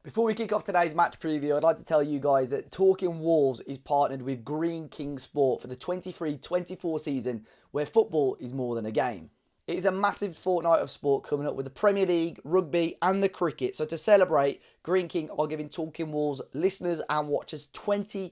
Before we kick off today's match preview, I'd like to tell you guys that Talking Wolves is partnered with Green King Sport for the 23-24 season, where football is more than a game. It is a massive fortnight of sport coming up with the Premier League, rugby and the cricket. So to celebrate, Green King are giving Talking Wolves listeners and watchers 20%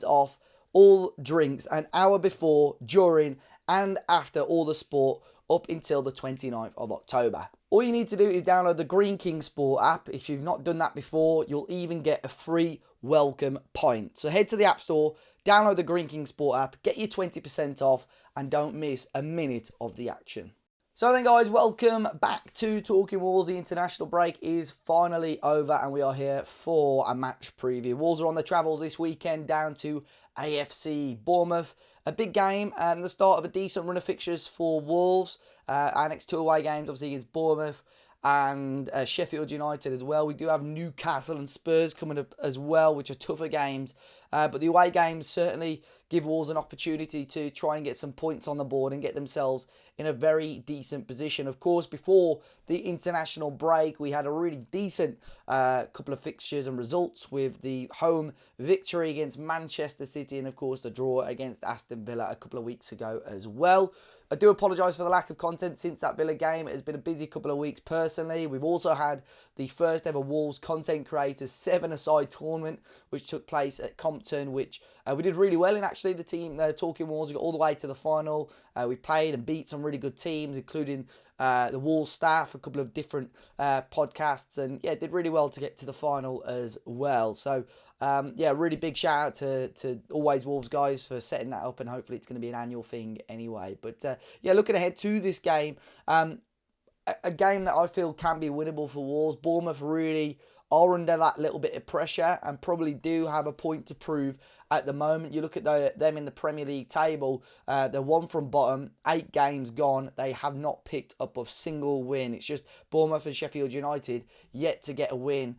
off all drinks an hour before, during and after all the sport up until the 29th of October. All you need to do is download the Green King Sport app. If you've not done that before, you'll even get a free welcome pint. So head to the App Store, download the Green King Sport app, get your 20% off and don't miss a minute of the action. So then guys, welcome back to Talking Wolves. The international break is finally over and we are here for a match preview. Wolves are on the travels this weekend down to AFC Bournemouth. A big game and the start of a decent run of fixtures for Wolves. Our next two away games obviously against Bournemouth and Sheffield United as well. We do have Newcastle and Spurs coming up as well, which are tougher games. But the away games certainly give Wolves an opportunity to try and get some points on the board and get themselves in a very decent position. Of course, before the international break, we had a really decent couple of fixtures and results with the home victory against Manchester City and, of course, the draw against Aston Villa a couple of weeks ago as well. I do apologise for the lack of content since that Villa game. It has been a busy couple of weeks personally. We've also had the first ever Wolves Content Creators 7-a-side tournament, which took place at Compton, which we did really well in actually. The team, Talking Wolves, got all the way to the final. We played and beat some really good teams, including the Wolves staff, a couple of different podcasts, and yeah, did really well to get to the final as well. So yeah, really big shout out to Always Wolves guys for setting that up, and hopefully it's going to be an annual thing anyway. But yeah, looking ahead to this game, a game that I feel can be winnable for Wolves. Bournemouth really are under that little bit of pressure and probably do have a point to prove at the moment. You look at them in the Premier League table, they're one from bottom, 8 games gone. They have not picked up a single win. It's just Bournemouth and Sheffield United yet to get a win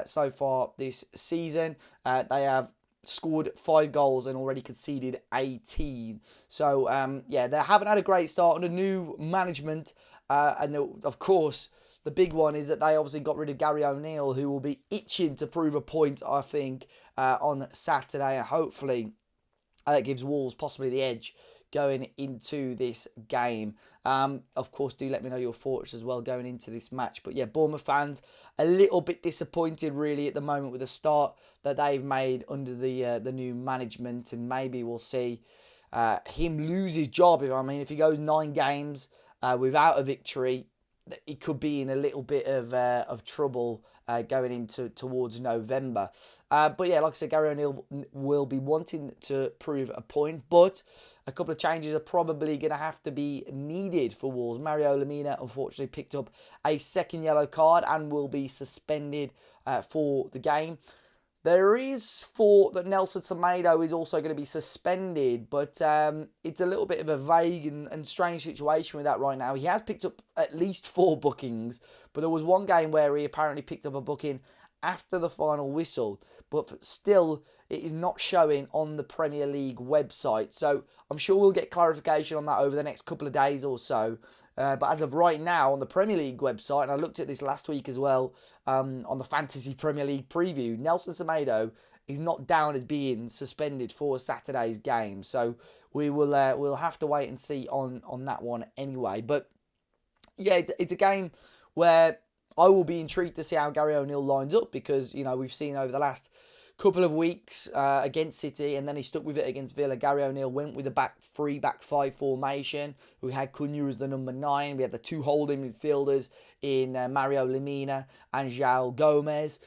so far this season. They have scored 5 goals and already conceded 18. So, yeah, they haven't had a great start under new management. And of course, the big one is that they obviously got rid of Gary O'Neill, who will be itching to prove a point, I think, on Saturday. And hopefully, that gives Wolves possibly the edge going into this game. Of course, do let me know your thoughts as well going into this match. But yeah, Bournemouth fans a little bit disappointed really at the moment with the start that they've made under the new management. And maybe we'll see him lose his job. If he goes 9 games without a victory, he could be in a little bit of trouble going into towards November. But yeah, like I said, Gary O'Neill will be wanting to prove a point, but a couple of changes are probably going to have to be needed for Wolves. Mario Lemina unfortunately picked up a second yellow card and will be suspended for the game. There is thought that Nelson Semedo is also going to be suspended, but it's a little bit of a vague and strange situation with that right now. He has picked up at least 4 bookings, but there was one game where he apparently picked up a booking after the final whistle, but still it is not showing on the Premier League website. So I'm sure we'll get clarification on that over the next couple of days or so. But as of right now, on the Premier League website, and I looked at this last week as well, on the Fantasy Premier League preview, Nelson Semedo is not down as being suspended for Saturday's game. So we will we'll have to wait and see on that one anyway. But yeah, it's a game where I will be intrigued to see how Gary O'Neill lines up, because you know we've seen over the last couple of weeks against City, and then he stuck with it against Villa. Gary O'Neill went with a back 5 formation. We had Cunha as the number 9. We had the 2 holding midfielders in Mario Lemina and João Gomez.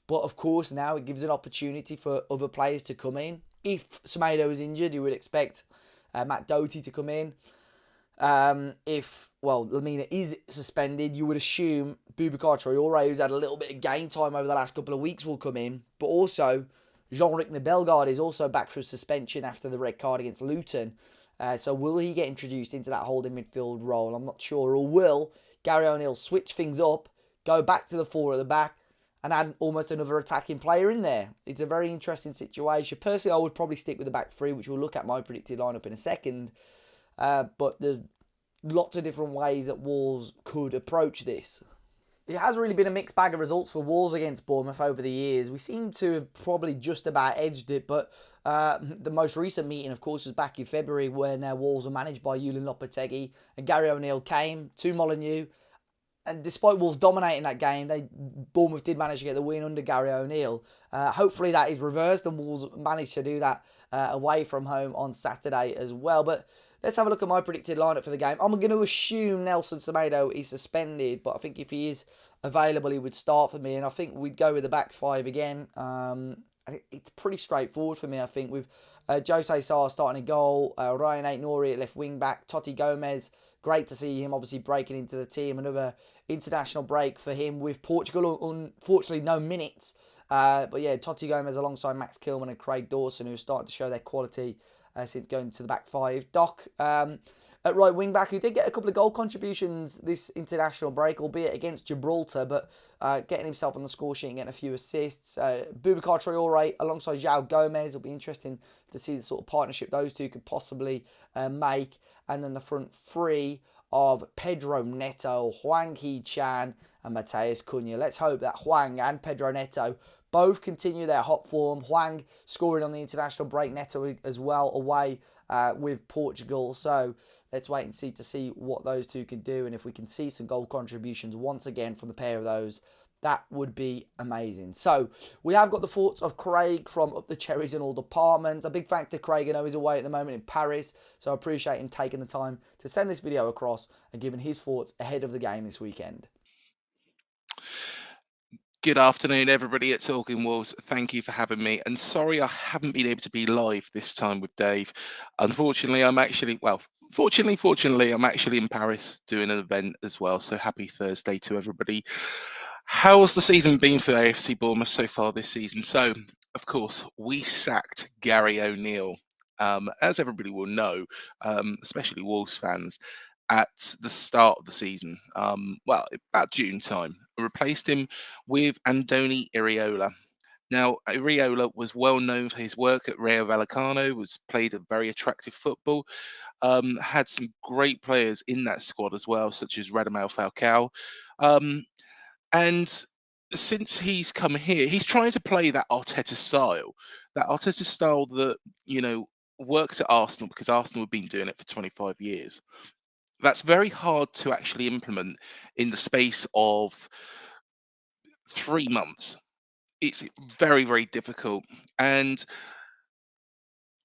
But of course, now it gives an opportunity for other players to come in. If Semedo is injured, you would expect Matt Doherty to come in. If Lemina is suspended, you would assume Boubacar Traoré, who's had a little bit of game time over the last couple of weeks, will come in. But also, Jean-Ric Bellegarde is also back from suspension after the red card against Luton. So will he get introduced into that holding midfield role? I'm not sure. Or will Gary O'Neill switch things up, go back to the 4 at the back, and add almost another attacking player in there? It's a very interesting situation. Personally, I would probably stick with the back 3, which we'll look at my predicted lineup in a second. But there's lots of different ways that Wolves could approach this. It has really been a mixed bag of results for Wolves against Bournemouth over the years. We seem to have probably just about edged it, but the most recent meeting, of course, was back in February when Wolves were managed by Julian Lopetegui and Gary O'Neill came to Molineux. And despite Wolves dominating that game, Bournemouth did manage to get the win under Gary O'Neill. Hopefully that is reversed and Wolves managed to do that away from home on Saturday as well. But let's have a look at my predicted lineup for the game. I'm going to assume Nelson Semedo is suspended, but I think if he is available, he would start for me. And I think we'd go with the back five again. It's pretty straightforward for me, I think, with Jose Sarr starting a goal, Ryan Aït-Nouri at left wing back, Totti Gomez. Great to see him obviously breaking into the team. Another international break for him with Portugal. Unfortunately, no minutes. But yeah, Totti Gomez alongside Max Kilman and Craig Dawson, who are starting to show their quality since going to the back five. Doc at right wing back, who did get a couple of goal contributions this international break, albeit against Gibraltar, but getting himself on the score sheet and getting a few assists. Boubacar Traoré alongside João Gomez. It'll be interesting to see the sort of partnership those two could possibly make. And then the front three of Pedro Neto, Hwang Hee-chan and Mateus Cunha. Let's hope that Hwang and Pedro Neto both continue their hot form. Hwang scoring on the international break, Neto as well away with Portugal. So let's wait and see to see what those two can do. And if we can see some goal contributions once again from the pair of those, that would be amazing. So we have got the thoughts of Craig from Up the Cherries in all departments. A big thanks to Craig. I know he's away at the moment in Paris, so I appreciate him taking the time to send this video across and giving his thoughts ahead of the game this weekend. Good afternoon, everybody at Talking Wolves. Thank you for having me. And sorry, I haven't been able to be live this time with Dave. Unfortunately, fortunately, I'm actually in Paris doing an event as well. So happy Thursday to everybody. How's the season been for AFC Bournemouth so far this season? So, of course, we sacked Gary O'Neill. As everybody will know, especially Wolves fans, at the start of the season, about June time, replaced him with Andoni Iraola. Now, Iraola was well known for his work at Rayo Vallecano, was played a very attractive football, had some great players in that squad as well, such as Radamel Falcao. And since he's come here, he's trying to play that Arteta style that, works at Arsenal because Arsenal have been doing it for 25 years. That's very hard to actually implement in the space of 3 months. It's very, very difficult. And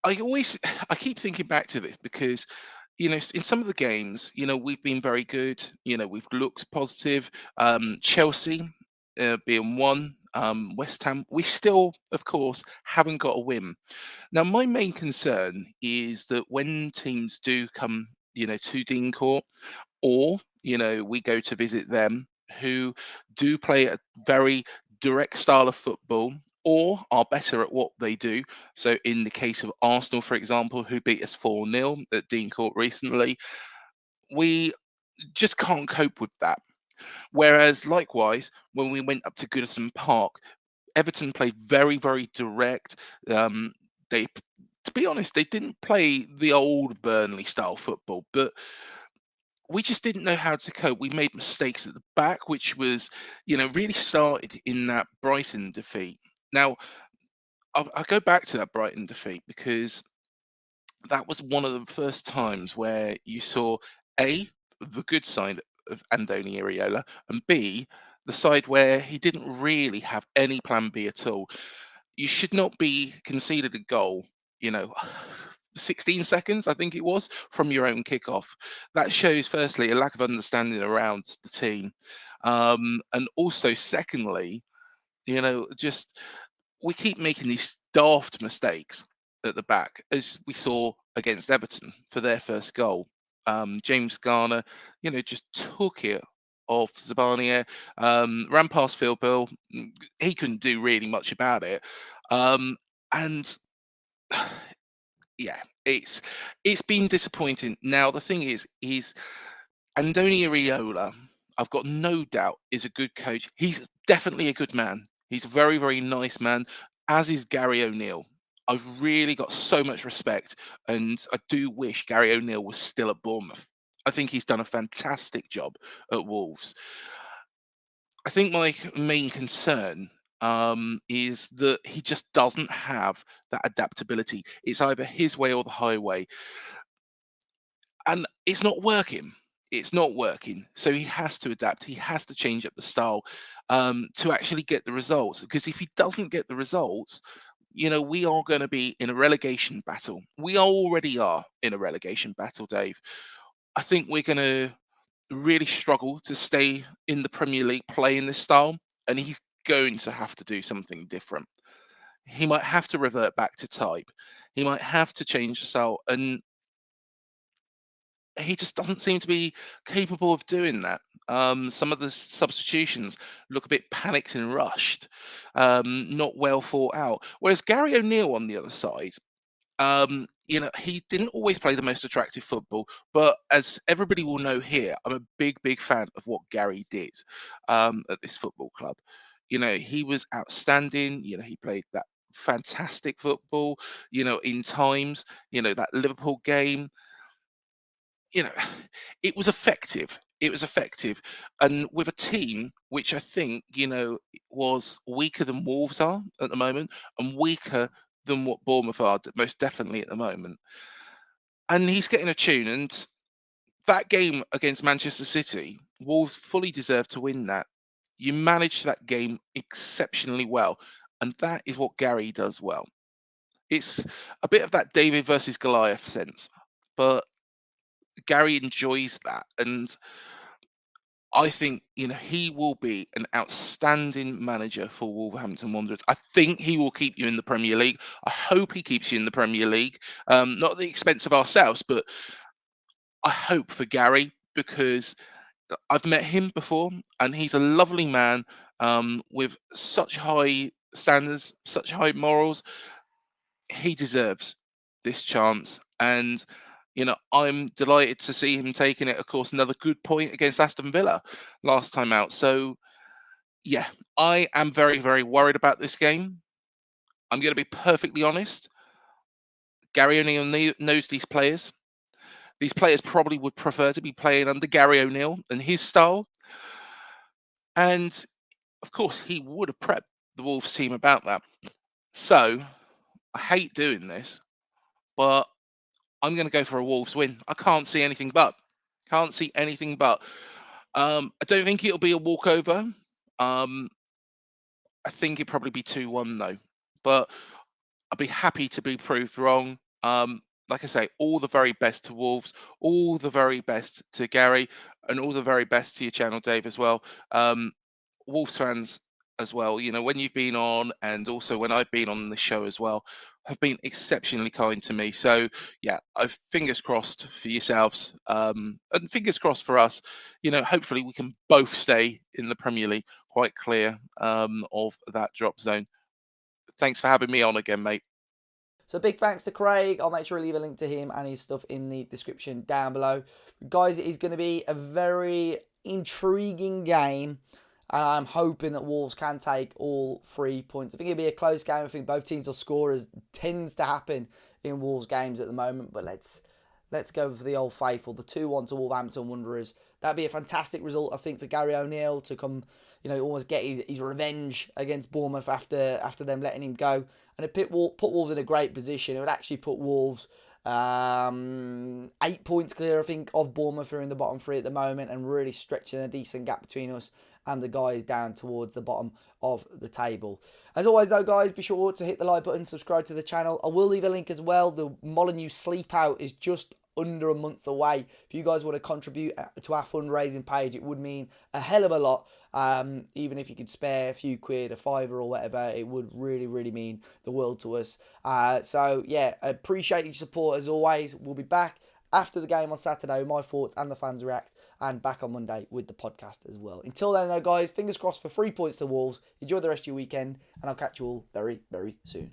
I keep thinking back to this because, in some of the games, we've been very good. We've looked positive. Chelsea being one, West Ham, we still, of course, haven't got a win. Now, my main concern is that when teams do come, to Dean Court, or we go to visit them, who do play a very direct style of football or are better at what they do. So in the case of Arsenal, for example, who beat us 4-0 at Dean Court recently, we just can't cope with that. Whereas likewise, when we went up to Goodison Park, Everton played very, very direct. They To be honest, they didn't play the old Burnley style football, but we just didn't know how to cope. We made mistakes at the back, which was, really started in that Brighton defeat. Now, I'll go back to that Brighton defeat because that was one of the first times where you saw A, the good side of Andoni Iraola, and B, the side where he didn't really have any plan B at all. You should not be conceded a goal, you know, 16 seconds, I think it was, from your own kickoff. That shows, firstly, a lack of understanding around the team. And also, secondly, just we keep making these daft mistakes at the back, as we saw against Everton for their first goal. James Garner, just took it off Zabania, ran past Phil Bill. He couldn't do really much about it. And yeah, it's been disappointing. Now the thing is Andoni Iraola, I've got no doubt, is a good coach. He's definitely a good man. He's a very, very nice man, as is Gary O'Neill. I've really got so much respect, and I do wish Gary O'Neill was still at Bournemouth. I think he's done a fantastic job at Wolves. I think my main concern is that he just doesn't have that adaptability. It's either his way or the highway, and it's not working. It's not working. So he has to adapt. He has to change up the style to actually get the results. Because if he doesn't get the results, we are going to be in a relegation battle. We already are in a relegation battle, Dave. I think we're going to really struggle to stay in the Premier League playing this style, and he's going to have to do something different. He might have to revert back to type. He might have to change the style, and he just doesn't seem to be capable of doing that. Some of the substitutions look a bit panicked and rushed, not well thought out. Whereas Gary O'Neill on the other side, he didn't always play the most attractive football, but as everybody will know here, I'm a big, big fan of what Gary did at this football club. He was outstanding. He played that fantastic football, in times, that Liverpool game, you know, it was effective. It was effective. And with a team which I think, was weaker than Wolves are at the moment and weaker than what Bournemouth are most definitely at the moment. And he's getting a tune. And that game against Manchester City, Wolves fully deserved to win that. You managed that game exceptionally well. And that is what Gary does well. It's a bit of that David versus Goliath sense. But Gary enjoys that. And I think he will be an outstanding manager for Wolverhampton Wanderers. I think he will keep you in the Premier League. I hope he keeps you in the Premier League, not at the expense of ourselves, but I hope for Gary because I've met him before, and he's a lovely man with such high standards, such high morals. He deserves this chance, and I'm delighted to see him taking it. Of course, another good point against Aston Villa last time out. So yeah, I am very, very worried about this game. I'm going to be perfectly honest. Gary O'Neill knows these players. These players probably would prefer to be playing under Gary O'Neill and his style. And of course, he would have prepped the Wolves team about that. So I hate doing this, but I'm going to go for a Wolves win. I can't see anything but. Can't see anything but. I don't think it'll be a walkover. Um, I think it'd probably be 2-1 though. But I'd be happy to be proved wrong. Like I say, all the very best to Wolves, all the very best to Gary, and all the very best to your channel, Dave, as well. Wolves fans as well, when you've been on and also when I've been on the show as well, have been exceptionally kind to me. So yeah, I've fingers crossed for yourselves, and fingers crossed for us. Hopefully we can both stay in the Premier League, quite clear of that drop zone. Thanks for having me on again, mate. So big thanks to Craig. I'll make sure to leave a link to him and his stuff in the description down below. Guys, it is going to be a very intriguing game. And I'm hoping that Wolves can take all 3 points. I think it'll be a close game. I think both teams will score, as tends to happen in Wolves games at the moment. But let's go for the old faithful, the 2-1 to Wolverhampton Wanderers. That'd be a fantastic result, I think, for Gary O'Neill to come, almost get his revenge against Bournemouth after them letting him go. And it put Wolves in a great position. It would actually put Wolves 8 points clear, I think, of Bournemouth, who are in the bottom three at the moment, and really stretching a decent gap between us and the guys down towards the bottom of the table. As always though, guys, be sure to hit the like button, subscribe to the channel. I will leave a link as well. The Molyneux Sleep Out is just under a month away. If you guys want to contribute to our fundraising page, it would mean a hell of a lot. Even if you could spare a few quid, a fiver or whatever, it would really, really mean the world to us. So yeah, appreciate your support as always. We'll be back after the game on Saturday with my thoughts and the fans react, and back on Monday with the podcast as well. Until then though, guys, fingers crossed for 3 points to the Wolves. Enjoy the rest of your weekend, and I'll catch you all very, very soon.